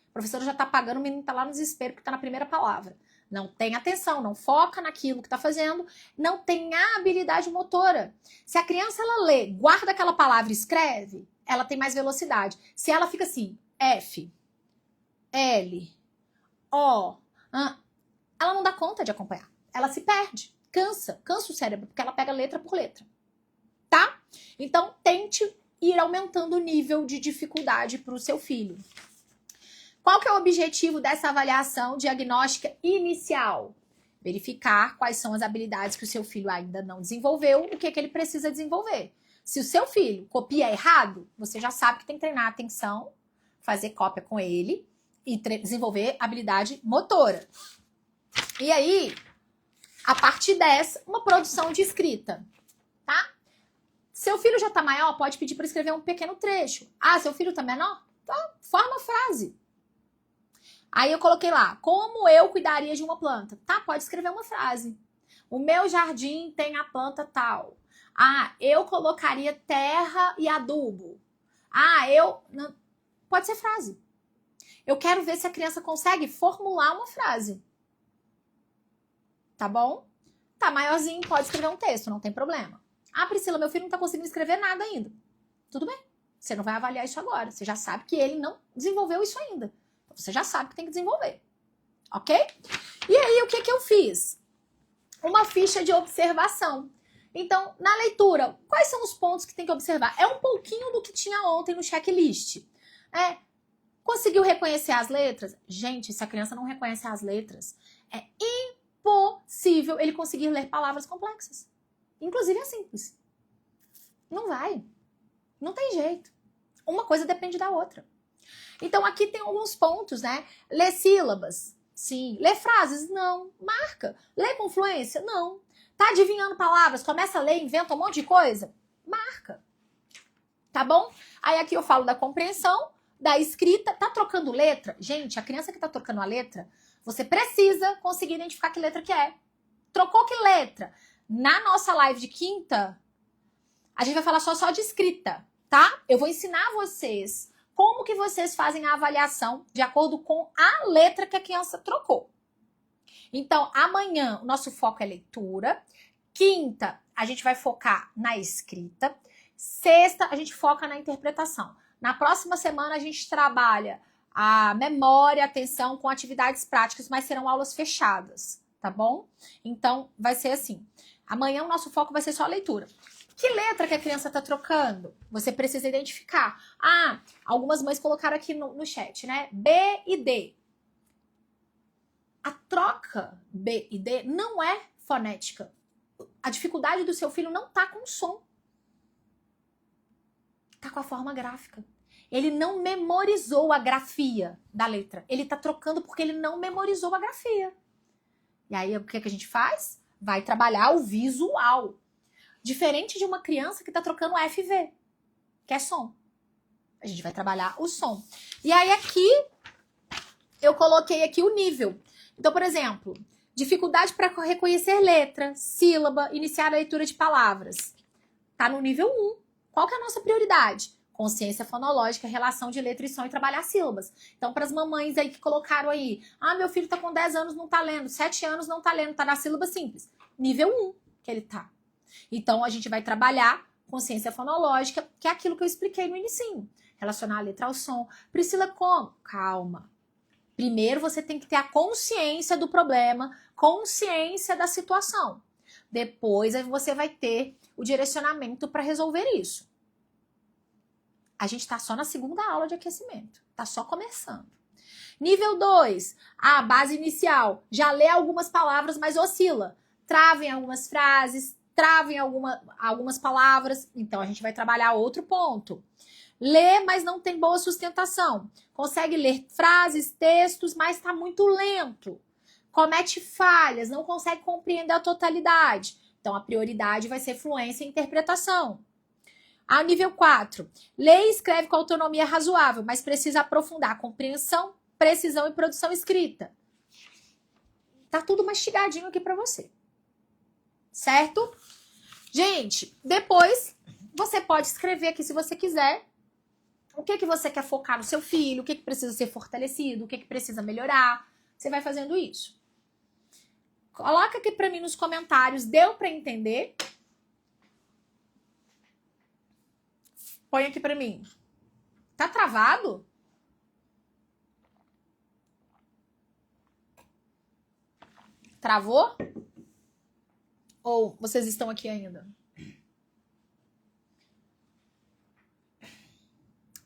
A professora já está apagando, o menino está lá no desespero porque está na primeira palavra. Não tem atenção, não foca naquilo que está fazendo, não tem a habilidade motora. Se a criança ela lê, guarda aquela palavra e escreve, ela tem mais velocidade. Se ela fica assim, F, L, O, ela não dá conta de acompanhar. Ela se perde, cansa o cérebro, porque ela pega letra por letra. Tá? Então, tente ir aumentando o nível de dificuldade para o seu filho. Qual que é o objetivo dessa avaliação diagnóstica inicial? Verificar quais são as habilidades que o seu filho ainda não desenvolveu, o que ele precisa desenvolver. Se o seu filho copia errado, você já sabe que tem que treinar a atenção, fazer cópia com ele e desenvolver habilidade motora. E aí, a partir dessa, uma produção de escrita, tá? Seu filho já tá maior, pode pedir para escrever um pequeno trecho. Ah, seu filho tá menor? Tá, forma a frase. Aí eu coloquei lá, como eu cuidaria de uma planta? Tá, pode escrever uma frase. O meu jardim tem a planta tal. Ah, eu colocaria terra e adubo. Ah, não. Pode ser frase. Eu quero ver se a criança consegue formular uma frase. Tá bom? Tá maiorzinho, pode escrever um texto, não tem problema. Ah, Priscila, meu filho não tá conseguindo escrever nada ainda. Tudo bem. Você não vai avaliar isso agora. Você já sabe que ele não desenvolveu isso ainda. Você já sabe que tem que desenvolver. Ok? E aí, o que que eu fiz? Uma ficha de observação. Então, na leitura, quais são os pontos que tem que observar? É um pouquinho do que tinha ontem no checklist. Conseguiu reconhecer as letras? Gente, se a criança não reconhece as letras, é impossível ele conseguir ler palavras complexas. Inclusive é simples. Não vai. Não tem jeito. Uma coisa depende da outra. Então, aqui tem alguns pontos, né? Lê sílabas? Sim. Lê frases? Não. Marca. Lê com fluência? Não. Tá adivinhando palavras? Começa a ler, inventa um monte de coisa? Marca. Tá bom? Aí aqui eu falo da compreensão, da escrita. Tá trocando letra? Gente, a criança que tá trocando a letra, você precisa conseguir identificar que letra que é. Trocou que letra? Na nossa live de quinta, a gente vai falar só de escrita, tá? Eu vou ensinar vocês como que vocês fazem a avaliação de acordo com a letra que a criança trocou. Então, amanhã o nosso foco é leitura. Quinta, a gente vai focar na escrita. Sexta, a gente foca na interpretação. Na próxima semana, a gente trabalha a memória, a atenção com atividades práticas, mas serão aulas fechadas, tá bom? Então, vai ser assim. Amanhã o nosso foco vai ser só a leitura. Que letra que a criança está trocando? Você precisa identificar. Ah, algumas mães colocaram aqui no chat, né? B e D. A troca B e D não é fonética. A dificuldade do seu filho não tá com o som. Tá com a forma gráfica. Ele não memorizou a grafia da letra. Ele tá trocando porque ele não memorizou a grafia. E aí, o que a gente faz? Vai trabalhar o visual. Diferente de uma criança que tá trocando FV, que é som. A gente vai trabalhar o som. E aí, aqui, eu coloquei aqui o nível. Então, por exemplo, dificuldade para reconhecer letra, sílaba, iniciar a leitura de palavras. Tá no nível 1. Qual que é a nossa prioridade? Consciência fonológica, relação de letra e som e trabalhar sílabas. Então, para as mamães aí que colocaram aí, ah, meu filho tá com 10 anos, não tá lendo, 7 anos não tá lendo, tá na sílaba simples. Nível 1. que ele tá. Então, a gente vai trabalhar consciência fonológica, que é aquilo que eu expliquei no inicinho. Relacionar a letra ao som. Priscila, como? Calma. Primeiro, você tem que ter a consciência do problema, consciência da situação. Depois, você vai ter o direcionamento para resolver isso. A gente tá só na segunda aula de aquecimento. Tá só começando. Nível 2, a base inicial. Já lê algumas palavras, mas oscila. Trava em algumas frases, trava em algumas palavras. Então, a gente vai trabalhar outro ponto. Lê, mas não tem boa sustentação. Consegue ler frases, textos, mas está muito lento. Comete falhas, não consegue compreender a totalidade. Então, a prioridade vai ser fluência e interpretação. A nível 4, lê e escreve com autonomia razoável, mas precisa aprofundar a compreensão, precisão e produção escrita. Tá tudo mastigadinho aqui para você. Certo? Gente, depois você pode escrever aqui se você quiser. O que você quer focar no seu filho, o que precisa ser fortalecido, o que precisa melhorar. Você vai fazendo isso. Coloca aqui para mim nos comentários, deu para entender? Põe aqui para mim. Tá travado? Travou? Ou vocês estão aqui ainda?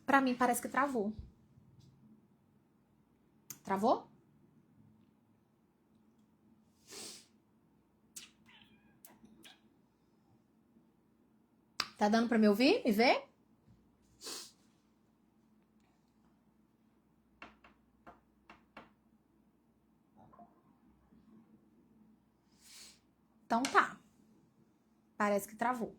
Pra mim parece que travou. Travou? Tá dando pra me ouvir? Me ver? Então tá. Parece que travou.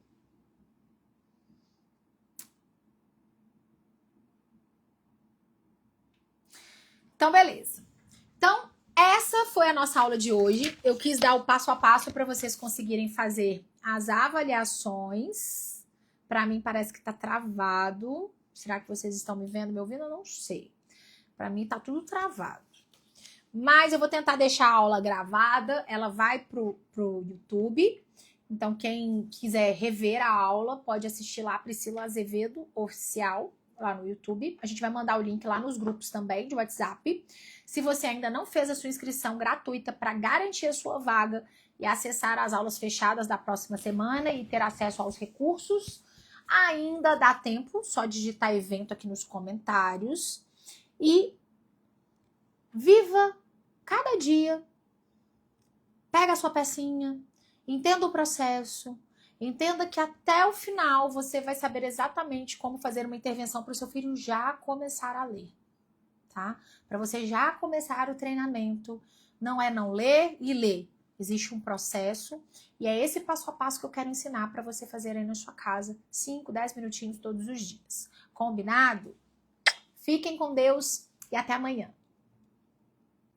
Então, beleza. Então, essa foi a nossa aula de hoje. Eu quis dar o passo a passo para vocês conseguirem fazer as avaliações. Para mim, parece que tá travado. Será que vocês estão me vendo, me ouvindo? Eu não sei. Para mim, tá tudo travado. Mas eu vou tentar deixar a aula gravada. Ela vai pro YouTube. Então, quem quiser rever a aula, pode assistir lá, Priscila Azevedo Oficial, lá no YouTube. A gente vai mandar o link lá nos grupos também de WhatsApp. Se você ainda não fez a sua inscrição gratuita para garantir a sua vaga e acessar as aulas fechadas da próxima semana e ter acesso aos recursos, ainda dá tempo, só digitar evento aqui nos comentários. E viva cada dia. Pega a sua pecinha, entenda o processo, entenda que até o final você vai saber exatamente como fazer uma intervenção para o seu filho já começar a ler, tá? Para você já começar o treinamento, não é não ler e ler. Existe um processo e é esse passo a passo que eu quero ensinar para você fazer aí na sua casa, 5, 10 minutinhos todos os dias. Combinado? Fiquem com Deus e até amanhã.